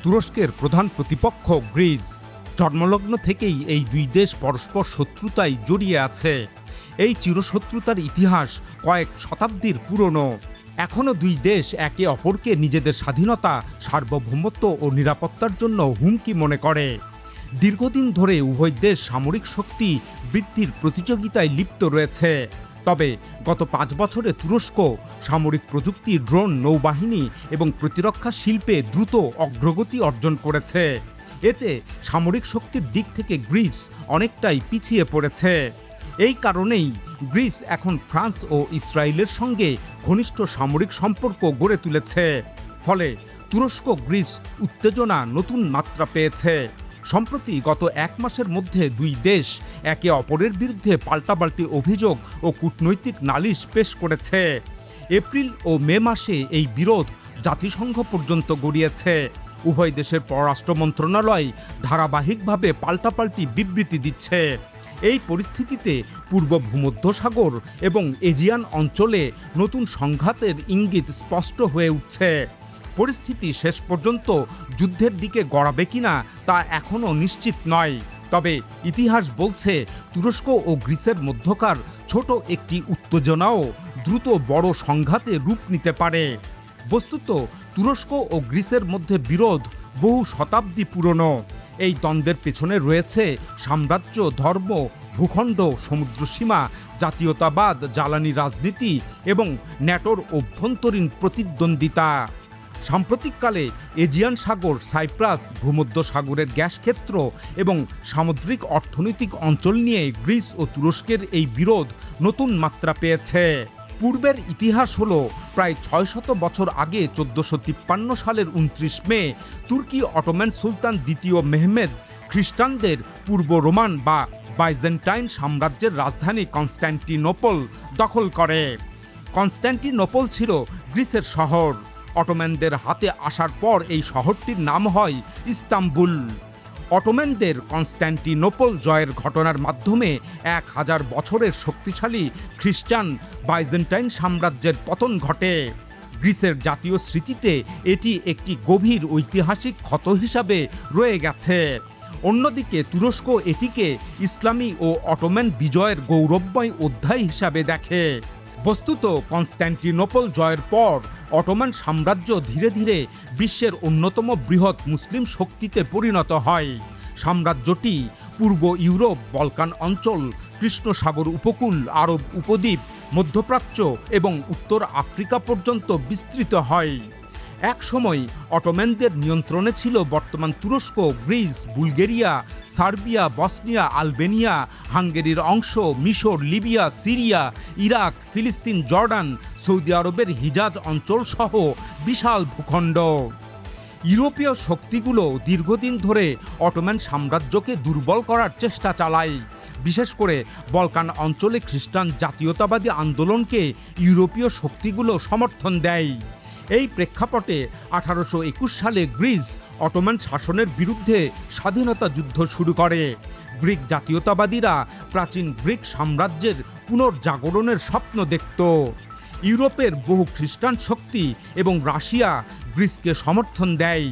তুরস্কের প্রধান প্রতিপক্ষ গ্রিস। জন্মলগ্ন থেকেই এই দুই দেশ পরস্পর শত্রুতায় জড়িয়ে আছে। এই চিরশত্রুতার ইতিহাস কয়েক শতাব্দীর পুরনো। এখনও দুই দেশ একে অপরকে নিজেদের স্বাধীনতা, সার্বভৌমত্ব ও নিরাপত্তার জন্য হুমকি মনে করে। দীর্ঘদিন ধরে উভয় দেশ সামরিক শক্তি বৃদ্ধির প্রতিযোগিতায় লিপ্ত রয়েছে। তবে গত 5 বছরে তুরস্ক সামরিক প্রযুক্তি, ড্রোন, নৌবাহিনী এবং প্রতিরক্ষা শিল্পে দ্রুত অগ্রগতি অর্জন করেছে। এতে সামরিক শক্তির দিক থেকে গ্রিস অনেকটাই পিছিয়ে পড়েছে। এই কারণেই গ্রিস এখন ফ্রান্স ও ইসরায়েলের সঙ্গে ঘনিষ্ঠ সামরিক সম্পর্ক গড়ে তুলেছে। ফলে তুরস্ক গ্রিস উত্তেজনা নতুন মাত্রা পেয়েছে। সম্প্রতি গত 1 মাসের মধ্যে দুই দেশ একে অপরের বিরুদ্ধে পাল্টাপাল্টি অভিযোগ ও কূটনৈতিক নালিশ পেশ করেছে। এপ্রিল ও মে মাসে এই বিরোধ জাতিসংঘ পর্যন্ত গড়িয়েছে। উভয় দেশের পররাষ্ট্র মন্ত্রণালয় ধারাবাহিকভাবে পাল্টাপাল্টি বিবৃতি দিচ্ছে। এই পরিস্থিতিতে পূর্ব ভূমধ্যসাগর এবং এজিয়ান অঞ্চলে নতুন সংঘাতের ইঙ্গিত স্পষ্ট হয়ে উঠছে। পরিস্থিতি শেষ পর্যন্ত যুদ্ধের দিকে গড়াবে কিনা তা এখনও নিশ্চিত নয়। তবে ইতিহাস বলছে তুরস্ক ও গ্রিসের মধ্যকার ছোট একটি উত্তেজনাও দ্রুত বড় সংঘাতে রূপ নিতে পারে। বস্তুত তুরস্ক ও গ্রিসের মধ্যে বিরোধ বহু শতাব্দী পুরনো। এই দ্বন্দ্বের পেছনে রয়েছে সাম্রাজ্য, ধর্ম, ভূখণ্ড, সমুদ্রসীমা, জাতীয়তাবাদ, জ্বালানি রাজনীতি এবং ন্যাটোর অভ্যন্তরীণ প্রতিদ্বন্দ্বিতা। সাম্প্রতিককালে এজিয়ান সাগর, সাইপ্রাস, ভূমধ্যসাগরের গ্যাস ক্ষেত্র এবং সামুদ্রিক অর্থনৈতিক অঞ্চল নিয়ে গ্রিস ও তুরস্কের এই বিরোধ নতুন মাত্রা পেয়েছে। পূর্বের ইতিহাস হল প্রায় 600 বছর আগে 1453 সালের 29 মে তুর্কি অটোম্যান সুলতান দ্বিতীয় মেহমেদ খ্রিস্টানদের পূর্ব রোমান বা বাইজেন্টাইন সাম্রাজ্যের রাজধানী কনস্ট্যান্টিনোপল দখল করে। কনস্ট্যান্টিনোপল ছিল গ্রিসের শহর। অটোম্যানদের হাতে আসার পর এই শহরটির নাম হয় ইস্তাম্বুল। অটোম্যানদের কনস্ট্যান্টিনোপল জয়ের ঘটনার মাধ্যমে 1000 বছরের শক্তিশালী খ্রিস্টান বাইজেন্টাইন সাম্রাজ্যের পতন ঘটে। গ্রিসের জাতীয় স্মৃতিতে এটি একটি গভীর ঐতিহাসিক ক্ষত হিসাবে রয়ে গেছে। অন্যদিকে তুরস্ক এটিকে ইসলামী ও অটোম্যান বিজয়ের গৌরবময় অধ্যায় হিসাবে দেখে। বস্তুত কনস্ট্যান্টিনোপল জয়ের পর অটোম্যান সাম্রাজ্য ধীরে ধীরে বিশ্বের অন্যতম বৃহৎ মুসলিম শক্তিতে পরিণত হয়। সাম্রাজ্যটি পূর্ব ইউরোপ, বলকান অঞ্চল, কৃষ্ণ সাগর উপকূল, আরব উপদ্বীপ, মধ্যপ্রাচ্য এবং উত্তর আফ্রিকা পর্যন্ত বিস্তৃত হয়। এক সময় অটোম্যানদের নিয়ন্ত্রণে ছিল বর্তমান তুরস্ক, Greece, Bulgaria, Serbia, Bosnia, Albania, হাঙ্গেরির অংশ, মিশর, লিবিয়া, সিরিয়া, ইরাক, ফিলিস্তিন, জর্ডান, সৌদি আরবের হিজাজ অঞ্চল সহ বিশাল ভূখণ্ড। ইউরোপীয় শক্তিগুলো দীর্ঘদিন ধরে অটোম্যান সাম্রাজ্যকে দুর্বল করার চেষ্টা চালায়। বিশেষ করে বলকান অঞ্চলে খ্রিস্টান জাতীয়তাবাদী আন্দোলনকে ইউরোপীয় শক্তিগুলো সমর্থন দেয়। এই প্রেক্ষাপটে 1821 সালে গ্রিস অটোম্যান শাসনের বিরুদ্ধে স্বাধীনতা যুদ্ধ শুরু করে। গ্রিক জাতীয়তাবাদীরা প্রাচীন গ্রিক সাম্রাজ্যের পুনর্জাগরণের স্বপ্ন দেখত। ইউরোপের বহু খ্রিস্টান শক্তি এবং রাশিয়া গ্রিসকে সমর্থন দেয়।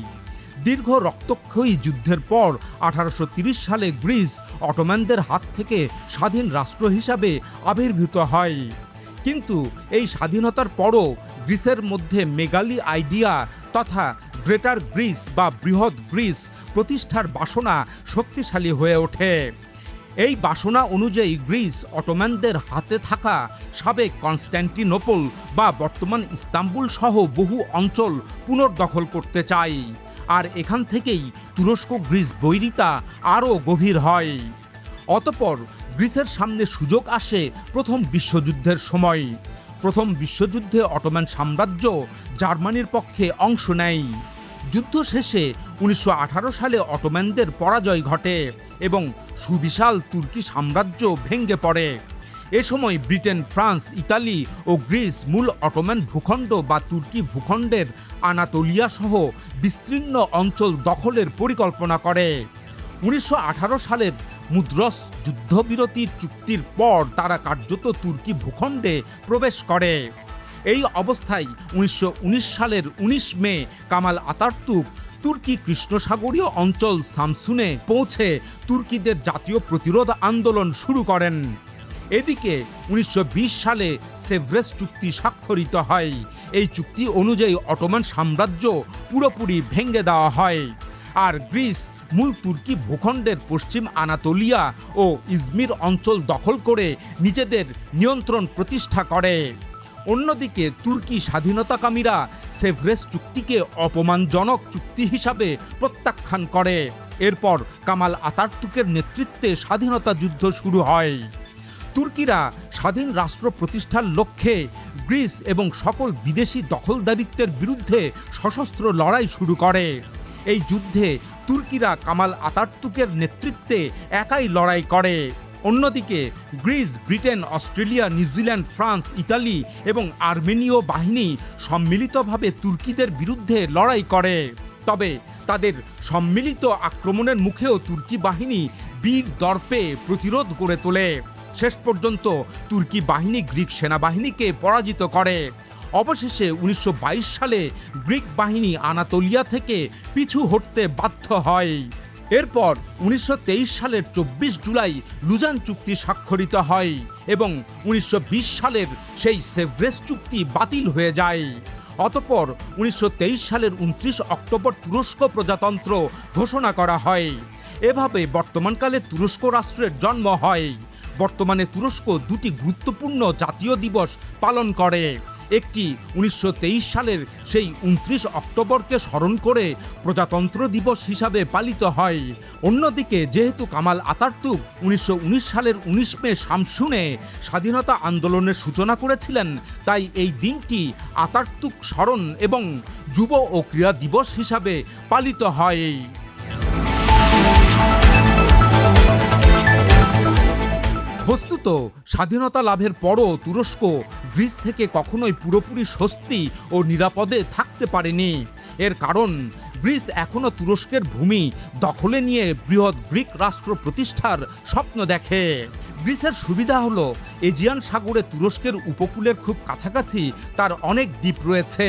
দীর্ঘ রক্তক্ষয়ী যুদ্ধের পর 1830 সালে গ্রিস অটোম্যানদের হাত থেকে স্বাধীন রাষ্ট্র হিসাবে আবির্ভূত হয়। কিন্তু এই স্বাধীনতার পরও গ্রিসের মধ্যে মেগালি আইডিয়া তথা গ্রেটার গ্রিস বা বৃহৎ গ্রিস প্রতিষ্ঠার বাসনা শক্তিশালী হয়ে ওঠে। এই বাসনা অনুযায়ী গ্রিস অটোম্যানদের হাতে থাকা সাবেক কনস্ট্যান্টিনোপল বা বর্তমান ইস্তাম্বুল সহ বহু অঞ্চল পুনর্দখল করতে চায়। আর এখান থেকেই তুরস্ক গ্রিস বৈরিতা আরও গভীর হয়। অতঃপর গ্রিসের সামনে সুযোগ আসে প্রথম বিশ্বযুদ্ধের সময়। প্রথম বিশ্বযুদ্ধে অটোম্যান সাম্রাজ্য জার্মানির পক্ষে অংশ নেয়। যুদ্ধ শেষে 1918 সালে অটোম্যানদের পরাজয় ঘটে এবং সুবিশাল তুর্কি সাম্রাজ্য ভেঙে পড়ে। এ সময় ব্রিটেন, ফ্রান্স, ইতালি ও গ্রিস মূল অটোম্যান ভূখণ্ড বা তুর্কি ভূখণ্ডের আনাতোলিয়া সহ বিস্তীর্ণ অঞ্চল দখলের পরিকল্পনা করে। 1918 সালের মুদ্রস যুদ্ধবিরতির চুক্তির পর তারা কার্যত তুর্কি ভূখণ্ডে প্রবেশ করে। এই অবস্থায় 1919 সালের 19 মে কামাল আতাতুর্ক তুর্কি কৃষ্ণসাগরীয় অঞ্চল সামসুনে পৌঁছে তুর্কিদের জাতীয় প্রতিরোধ আন্দোলন শুরু করেন। এদিকে 1920 সালে সেভরেস চুক্তি স্বাক্ষরিত হয়। এই চুক্তি অনুযায়ী অটোমান সাম্রাজ্য পুরোপুরি ভেঙে দেওয়া হয়, আর গ্রিস মূল তুর্কি ভূখণ্ডের পশ্চিম আনাতোলিয়া ও ইজমির অঞ্চল দখল করে নিজেদের নিয়ন্ত্রণ প্রতিষ্ঠা করে। অন্যদিকে তুর্কি স্বাধীনতাকামীরা সেভরেস চুক্তিকে অপমানজনক চুক্তি হিসাবে প্রত্যাখ্যান করে। এরপর কামাল আতাতুর্কের নেতৃত্বে স্বাধীনতা যুদ্ধ শুরু হয়। তুর্কিরা স্বাধীন রাষ্ট্র প্রতিষ্ঠার লক্ষ্যে গ্রিস এবং সকল বিদেশি দখলদারিত্বের বিরুদ্ধে সশস্ত্র লড়াই শুরু করে। এই যুদ্ধে তুর্কিরা কামাল আতাতুর্কের নেতৃত্বে একাই লড়াই করে। অন্যদিকে Greece, Britain, Australia, New Zealand, France, Italy এবং আর্মেনীয় বাহিনী সম্মিলিতভাবে তুর্কিদের বিরুদ্ধে লড়াই করে। তবে তাদের সম্মিলিত আক্রমণের মুখেও তুর্কি বাহিনী বীর দর্পে প্রতিরোধ গড়ে তোলে। শেষ পর্যন্ত তুর্কি বাহিনী গ্রিক সেনাবাহিনীকে পরাজিত করে। অবশেষে 1922 সালে গ্রিক বাহিনী আনাতোলিয়া থেকে পিছু হটতে বাধ্য হয়। এরপর 1923 সালের 24 জুলাই লুজান চুক্তি স্বাক্ষরিত হয় এবং 1920 সালের সেই সেভরেস চুক্তি বাতিল হয়ে যায়। অতঃপর 1923 সালের 29 অক্টোবর তুরস্ক প্রজাতন্ত্র ঘোষণা করা হয়। এভাবে বর্তমানকালে তুরস্ক রাষ্ট্রের জন্ম হয়। বর্তমানে তুরস্ক দুটি গুরুত্বপূর্ণ জাতীয় দিবস পালন করে। একটি 1923 সালের সেই 29 অক্টোবরকে স্মরণ করে প্রজাতন্ত্র দিবস হিসাবে পালিত হয়। অন্যদিকে যেহেতু কামাল আতাতুর্ক 1919 সালের 19 মে শামসুনে স্বাধীনতা আন্দোলনের সূচনা করেছিলেন, তাই এই দিনটি আতাতুর্ক স্মরণ এবং যুব ও ক্রীড়া দিবস হিসাবে পালিত হয়। বস্তুত স্বাধীনতা লাভের পরও তুরস্ক গ্রিস থেকে কখনোই পুরোপুরি স্বস্তি ও নিরাপদে থাকতে পারেনি। এর কারণ গ্রিস এখনও তুরস্কের ভূমি দখলে নিয়ে বৃহৎ গ্রিক রাষ্ট্র প্রতিষ্ঠার স্বপ্ন দেখে। গ্রিসের সুবিধা হলো এজিয়ান সাগরে তুরস্কের উপকূলের খুব কাছাকাছি তার অনেক দ্বীপ রয়েছে।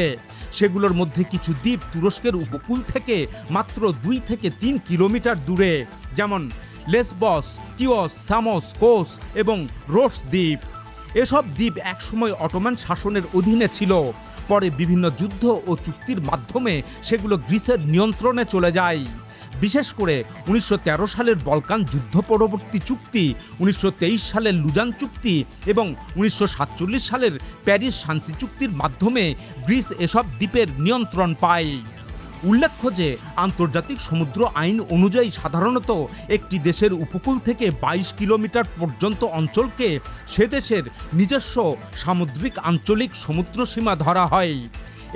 সেগুলোর মধ্যে কিছু দ্বীপ তুরস্কের উপকূল থেকে মাত্র 2 থেকে 3 কিলোমিটার দূরে, যেমন লেসবস, কিওস, সামোস, কোস এবং রোডস দ্বীপ। এসব দ্বীপ একসময় অটোমান শাসনের অধীনে ছিল। পরে বিভিন্ন যুদ্ধ ও চুক্তির মাধ্যমে সেগুলো গ্রিসের নিয়ন্ত্রণে চলে যায়। বিশেষ করে 1913 সালের বলকান যুদ্ধ পরবর্তী চুক্তি, 1923 সালের লুজান চুক্তি এবং 1947 সালের প্যারিস শান্তি চুক্তির মাধ্যমে গ্রিস এসব দ্বীপের নিয়ন্ত্রণ পায়। উল্লেখ্য যে আন্তর্জাতিক সমুদ্র আইন অনুযায়ী সাধারণত একটি দেশের উপকূল থেকে 22 কিলোমিটার পর্যন্ত অঞ্চলকে সে দেশের নিজস্ব সামুদ্রিক আঞ্চলিক সমুদ্র সীমা ধরা হয়।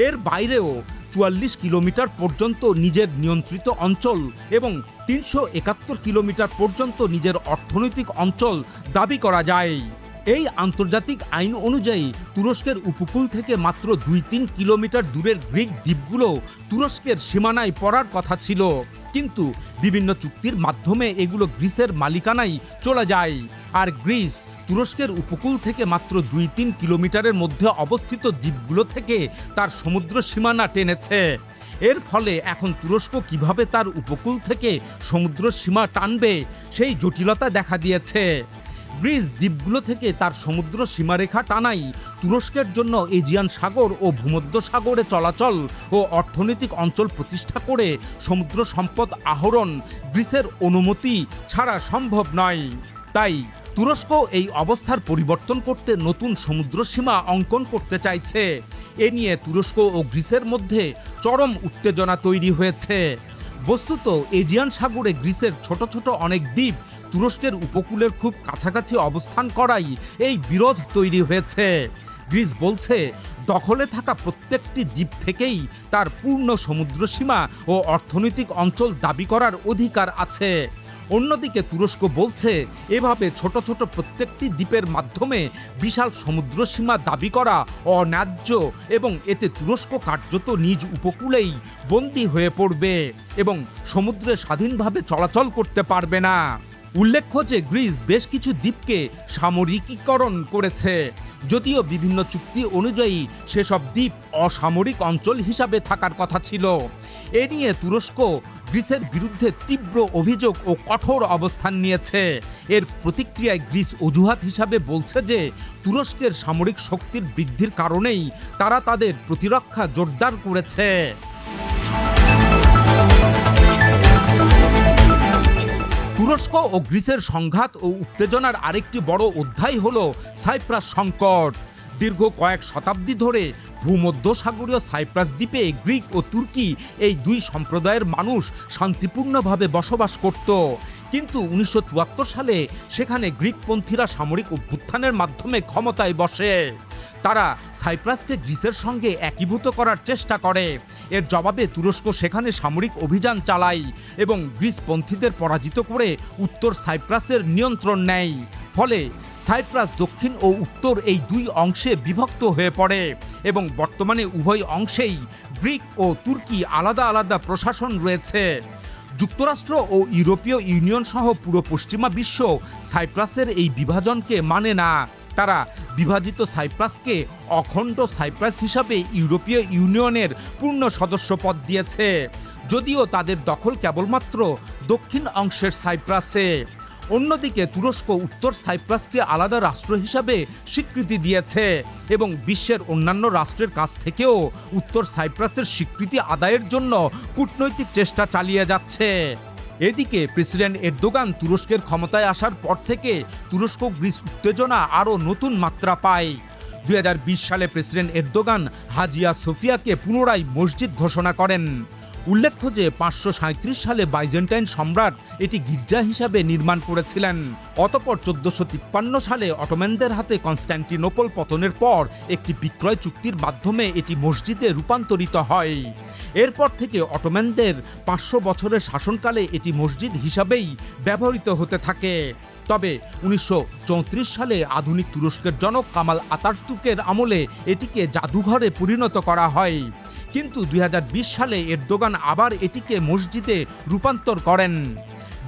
এর বাইরেও 44 কিলোমিটার পর্যন্ত নিজের নিয়ন্ত্রিত অঞ্চল এবং 371 কিলোমিটার পর্যন্ত নিজের অর্থনৈতিক অঞ্চল দাবি করা যায়। এই আন্তর্জাতিক আইন অনুযায়ী তুরস্কের উপকূল থেকে মাত্র 2-3 কিলোমিটার দূরের গ্রিক দ্বীপগুলো তুরস্কের সীমানায় পড়ার কথা ছিল, কিন্তু বিভিন্ন চুক্তির মাধ্যমে এগুলো গ্রিসের মালিকানায় চলে যায়। আর গ্রিস তুরস্কের উপকূল থেকে মাত্র 2-3 কিলোমিটারের মধ্যে অবস্থিত দ্বীপগুলো থেকে তার সমুদ্র সীমানা টেনেছে। এর ফলে এখন তুরস্ক কিভাবে তার উপকূল থেকে সমুদ্র সীমা টানবে সেই জটিলতা দেখা দিয়েছে। গ্রিস দ্বীপগুলো থেকে তার সমুদ্র সীমারেখা টানাই তুরস্কের জন্য এজিয়ান সাগর ও ভূমধ্য সাগরে চলাচল ও অর্থনৈতিক অঞ্চল প্রতিষ্ঠা করে সমুদ্র সম্পদ আহরণ গ্রিসের অনুমতি ছাড়া সম্ভব নয়। তাই তুরস্ক এই অবস্থার পরিবর্তন করতে নতুন সমুদ্র সীমা অঙ্কন করতে চাইছে। এ নিয়ে তুরস্ক ও গ্রিসের মধ্যে চরম উত্তেজনা তৈরি হয়েছে। বস্তুত এজিয়ান সাগরে গ্রিসের ছোট ছোট অনেক দ্বীপ তুরস্কের উপকূলের খুব কাছাকাছি অবস্থান করাই এই বিরোধ তৈরি হয়েছে। গ্রিস বলছে দখলে থাকা প্রত্যেকটি দ্বীপ থেকেই তার পূর্ণ সমুদ্র সীমা ও অর্থনৈতিক অঞ্চল দাবি করার অধিকার আছে। অন্যদিকে তুরস্ক বলছে এভাবে ছোট ছোট প্রত্যেকটি দ্বীপের মাধ্যমে বিশাল সমুদ্র সীমা দাবি করা অন্যায্য এবং এতে তুরস্ক কার্যত নিজ উপকূলেই বন্দী হয়ে পড়বে এবং সমুদ্রে স্বাধীনভাবে চলাচল করতে পারবে না। উল্লেখ্য যে গ্রিস বেশ কিছু দ্বীপকে সামরিকীকরণ করেছে। যদিও বিভিন্ন চুক্তি অনুযায়ী সেসব দ্বীপ অসামরিক অঞ্চল হিসাবে থাকার কথা ছিল। এ নিয়ে তুরস্ক গ্রিসের বিরুদ্ধে তীব্র অভিযোগ ও কঠোর অবস্থান নিয়েছে। এর প্রতিক্রিয়ায় গ্রিস অজুহাত হিসাবে বলছে যে তুরস্কের সামরিক শক্তির বৃদ্ধির কারণেই তারা তাদের প্রতিরক্ষা জোরদার করেছে। তুরস্ক ও গ্রিসের সংঘাত ও উত্তেজনার আরেকটি বড় অধ্যায় হল সাইপ্রাস সংকট। দীর্ঘ কয়েক শতাব্দী ধরে ভূমধ্যসাগরীয় সাইপ্রাস দ্বীপে গ্রিক ও তুর্কি এই দুই সম্প্রদায়ের মানুষ শান্তিপূর্ণভাবে বসবাস করত। কিন্তু 1974 সালে সেখানে গ্রিকপন্থীরা সামরিক অভ্যুত্থানের মাধ্যমে ক্ষমতায় বসে। তারা সাইপ্রাসকে গ্রিসের সঙ্গে একীভূত করার চেষ্টা করে। এর জবাবে তুরস্ক সেখানে সামরিক অভিযান চালায় এবং গ্রিসপন্থীদের পরাজিত করে উত্তর সাইপ্রাসের নিয়ন্ত্রণ নেয়। ফলে সাইপ্রাস দক্ষিণ ও উত্তর এই দুই অংশে বিভক্ত হয়ে পড়ে এবং বর্তমানে উভয় অংশেই গ্রিক ও তুর্কি আলাদা আলাদা প্রশাসন রয়েছে। যুক্তরাষ্ট্র ও ইউরোপীয় ইউনিয়ন সহ পুরো পশ্চিমা বিশ্ব সাইপ্রাসের এই বিভাজনকে মানে না। তারা বিভাজিত সাইপ্রাসকে অখণ্ড সাইপ্রাস হিসাবে ইউরোপীয় ইউনিয়নের পূর্ণ সদস্য পদ দিয়েছে, যদিও তাদের দখল কেবলমাত্র দক্ষিণ অংশের সাইপ্রাসে। অন্যদিকে তুরস্ক উত্তর সাইপ্রাসকে আলাদা রাষ্ট্র হিসাবে স্বীকৃতি দিয়েছে এবং বিশ্বের অন্যান্য রাষ্ট্রের কাছ থেকেও উত্তর সাইপ্রাসের স্বীকৃতি আদায়ের জন্য কূটনৈতিক চেষ্টা চালিয়ে যাচ্ছে। এদিকে প্রেসিডেন্ট এরদোগান তুরস্কের ক্ষমতায় আসার পর থেকে তুরস্ক গ্রিস উত্তেজনা আরও নতুন মাত্রা পায়। 2020 সালে প্রেসিডেন্ট এরদোগান হাজিয়া সোফিয়াকে পুনরায় মসজিদ ঘোষণা করেন। উল্লেখ্য যে 537 সালে বাইজেন্টাইন সম্রাট এটি গির্জা হিসাবে নির্মাণ করেছিলেন। অতঃপর 1453 সালে অটোম্যানদের হাতে কনস্ট্যান্টিনোপল পতনের পর একটি বিক্রয় চুক্তির মাধ্যমে এটি মসজিদে রূপান্তরিত হয়। এরপর থেকে অটোম্যানদের 500 বছরের শাসনকালে এটি মসজিদ হিসাবেই ব্যবহৃত হতে থাকে। তবে 1934 সালে আধুনিক তুরস্কের জনক কামাল আতাতুর্কের আমলে এটিকে জাদুঘরে পরিণত করা হয়। কিন্তু 2020 সালে এরদোগান আবার এটিকে মসজিদে রূপান্তর করেন।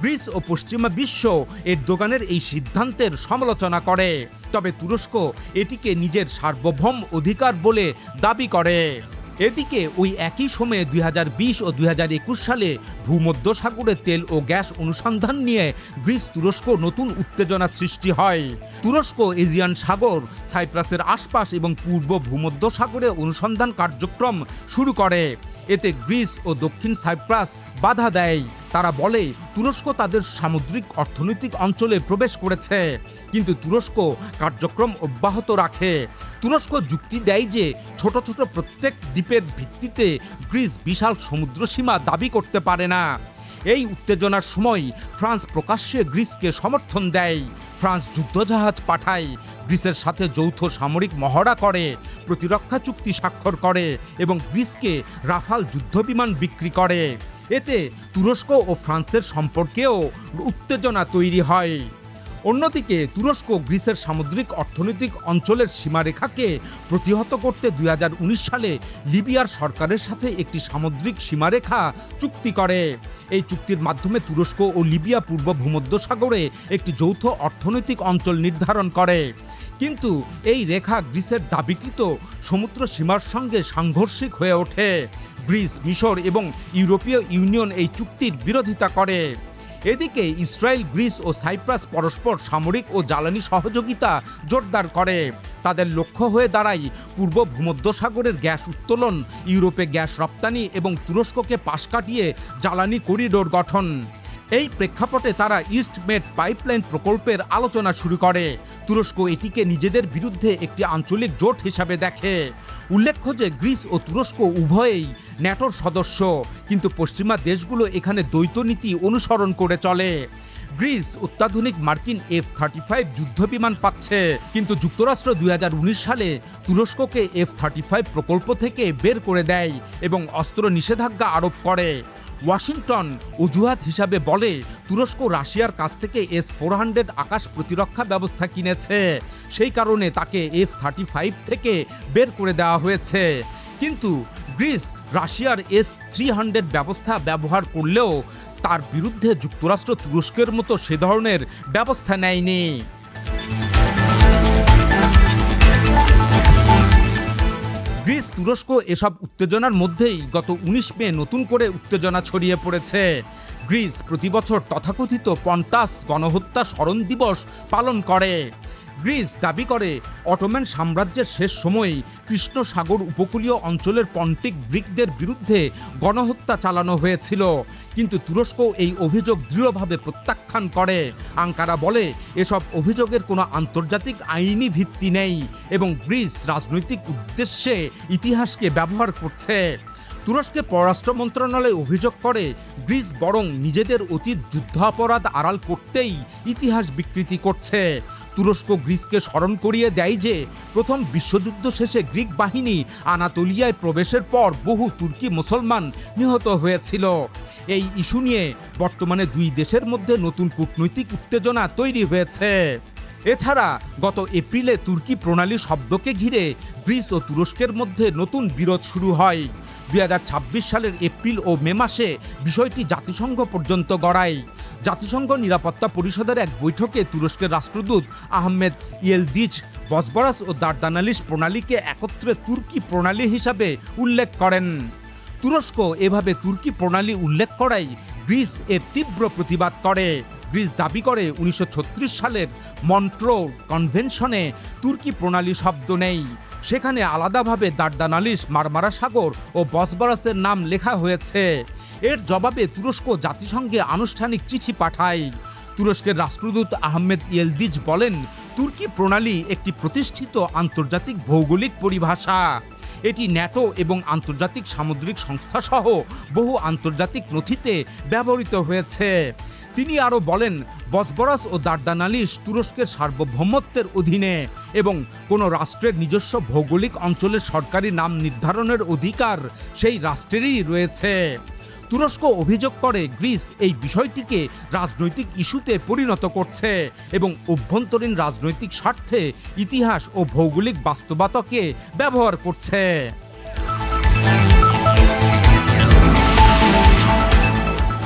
গ্রিস ও পশ্চিমা বিশ্ব এরদোগানের এই সিদ্ধান্তের সমালোচনা করে, তবে তুরস্ক এটিকে নিজের সার্বভৌম অধিকার বলে দাবি করে। এদিকে ওই একই সময়ে 2020 ও 2021 সালে ভূমধ্যসাগরে তেল ও গ্যাস অনুসন্ধান নিয়ে গ্রিস তুরস্ক নতুন উত্তেজনা সৃষ্টি হয়। তুরস্ক এজিয়ান সাগর, সাইপ্রাসের আশপাশ এবং পূর্ব ভূমধ্যসাগরে অনুসন্ধান কার্যক্রম শুরু করে। এতে গ্রিস ও দক্ষিণ সাইপ্রাস বাধা দেয়। তারা বলে তুরস্ক তাদের সামুদ্রিক অর্থনৈতিক অঞ্চলে প্রবেশ করেছে, কিন্তু তুরস্ক কার্যক্রম অব্যাহত রাখে। তুরস্ক যুক্তি দেয় যে ছোট ছোট প্রত্যেক দ্বীপের ভিত্তিতে গ্রিস বিশাল সমুদ্রসীমা দাবি করতে পারে না। এই উত্তেজনার সময় ফ্রান্স প্রকাশ্যে গ্রিসকে সমর্থন দেয়। ফ্রান্স যুদ্ধজাহাজ পাঠায়, গ্রিসের সাথে যৌথ সামরিক মহড়া করে, প্রতিরক্ষা চুক্তি স্বাক্ষর করে এবং গ্রিসকে রাফাল যুদ্ধবিমান বিক্রি করে। এতে তুরস্ক ও ফ্রান্সের সম্পর্কেও উত্তেজনা তৈরি হয়। অন্যদিকে তুরস্ক গ্রিসের সামুদ্রিক অর্থনৈতিক অঞ্চলের সীমারেখাকে প্রতিহত করতে 2019 সালে লিবিয়ার সরকারের সাথে একটি সামুদ্রিক সীমারেখা চুক্তি করে। এই চুক্তির মাধ্যমে তুরস্ক ও লিবিয়া পূর্ব ভূমধ্যসাগরে একটি যৌথ অর্থনৈতিক অঞ্চল নির্ধারণ করে। কিন্তু এই রেখা গ্রিসের দাবিকৃত সমুদ্র সীমার সঙ্গে সাংঘর্ষিক হয়ে ওঠে। গ্রিস, মিশর এবং ইউরোপীয় ইউনিয়ন এই চুক্তির বিরোধিতা করে। এদিকে ইসরায়েল, গ্রিস ও সাইপ্রাস পরস্পর সামরিক ও জ্বালানি সহযোগিতা জোরদার করে। তাদের লক্ষ্য হয়ে দাঁড়ায় পূর্ব ভূমধ্যসাগরের গ্যাস উত্তোলন, ইউরোপে গ্যাস রপ্তানি এবং তুরস্ককে পাশ কাটিয়ে জ্বালানি করিডোর গঠন। এই প্রেক্ষাপটে তারা ইস্ট মেড পাইপলাইন প্রকল্পের আলোচনা শুরু করে। তুরস্ক এটিকে নিজেদের বিরুদ্ধে একটি আঞ্চলিক জোট হিসাবে দেখে। উল্লেখ্য যে গ্রিস ও তুরস্ক উভয়েই ন্যাটোর সদস্য, কিন্তু পশ্চিমা দেশগুলো এখানে দ্বৈত নীতি অনুসরণ করে চলে। গ্রিস অত্যাধুনিক মার্কিন F-35 যুদ্ধবিমান পাচ্ছে, কিন্তু যুক্তরাষ্ট্র 2019 সালে তুরস্ককে F-35 প্রকল্প থেকে বের করে দেয় এবং অস্ত্র নিষেধাজ্ঞা আরোপ করে। ওয়াশিংটন অজুহাত হিসাবে বলে তুরস্ক রাশিয়ার কাছ থেকে S-400 আকাশ প্রতিরক্ষা ব্যবস্থা কিনেছে, সেই কারণে তাকে F-35 থেকে বের করে দেওয়া হয়েছে। কিন্তু গ্রিস রাশিয়ার S-300 ব্যবস্থা ব্যবহার করলেও তার বিরুদ্ধে যুক্তরাষ্ট্র তুরস্কের মতো সে ধরনের ব্যবস্থা নেয়নি। গ্রিস তুরস্ক এসব উত্তেজনার মধ্যেই গত ১৯ মে নতুন করে উত্তেজনা ছড়িয়ে পড়েছে। গ্রিস প্রতিবছর তথাকথিত পন্টাস গণহত্যা স্মরণ দিবস পালন করে। গ্রিস দাবি করে অটোমান সাম্রাজ্যের শেষ সময়ে কৃষ্ণ সাগর উপকূলীয় অঞ্চলের পন্টিক গ্রিকদের বিরুদ্ধে গণহত্যা চালানো হয়েছিল, কিন্তু তুরস্ক এই অভিযোগ দৃঢ়ভাবে প্রত্যাখ্যান করে। আঙ্কারা বলে এসব অভিযোগের কোনো আন্তর্জাতিক আইনি ভিত্তি নেই এবং গ্রিস রাজনৈতিক উদ্দেশ্যে ইতিহাসকে ব্যবহার করছে। তুরস্কের পররাষ্ট্র মন্ত্রণালয় অভিযোগ করে গ্রিস বরং নিজেদের অতীত যুদ্ধাপরাধ আড়াল করতেই ইতিহাস বিকৃতি করছে। তুরস্ক গ্রিসকে স্মরণ করিয়ে দেয় যে প্রথম বিশ্বযুদ্ধ শেষে গ্রিক বাহিনী আনাতোলিয়ায় প্রবেশের পর বহু তুর্কি মুসলমান নিহত হয়েছিল। এই ইস্যু নিয়ে বর্তমানে দুই দেশের মধ্যে নতুন কূটনৈতিক উত্তেজনা তৈরি হয়েছে। এছাড়া গত এপ্রিলে তুর্কি প্রণালী শব্দকে ঘিরে গ্রিস ও তুরস্কের মধ্যে নতুন বিরোধ শুরু হয়। ২০২৬ সালের এপ্রিল ও মে মাসে বিষয়টি জাতিসংঘ পর্যন্ত গড়ায়। জাতিসংঘ নিরাপত্তা পরিষদের এক বৈঠকে তুরস্কের রাষ্ট্রদূত আহমেদ ইয়েলদিজ বসবরাস ও দার্দানালিস প্রণালীকে একত্রে তুর্কি প্রণালী হিসাবে উল্লেখ করেন। তুরস্ক এভাবে তুর্কি প্রণালী উল্লেখ করায় গ্রিস এর তীব্র প্রতিবাদ করে। গ্রিস দাবি করে ১৯৩৬ সালের মন্ট্রো কনভেনশনে তুর্কি প্রণালী শব্দ নেই, সেখানে আলাদাভাবে দার্দানালিস, মারমারা সাগর ও বসবরাসের নাম লেখা হয়েছে। এর জবাবে তুরস্ক জাতিসংঘে আনুষ্ঠানিক চিঠি পাঠায়। তুরস্কের রাষ্ট্রদূত আহমেদ ইয়েলদিজ বলেন, তুর্কি প্রণালী একটি প্রতিষ্ঠিত আন্তর্জাতিক ভৌগোলিক পরিভাষা। এটি ন্যাটো এবং আন্তর্জাতিক সামুদ্রিক সংস্থা সহ বহু আন্তর্জাতিক নথিতে ব্যবহৃত হয়েছে। তিনি আরও বলেন, বসবরাস ও দার্দানালিস তুরস্কের সার্বভৌমত্বের অধীনে এবং কোনো রাষ্ট্রের নিজস্ব ভৌগোলিক অঞ্চলের সরকারি নাম নির্ধারণের অধিকার সেই রাষ্ট্রেরই রয়েছে। তুরস্ক অভিযোগ করে গ্রিস এই বিষয়টিকে রাজনৈতিক ইস্যুতে পরিণত করছে এবং অভ্যন্তরীণ রাজনৈতিক স্বার্থে ইতিহাস ও ভৌগোলিক বাস্তবতাকে ব্যবহার করছে।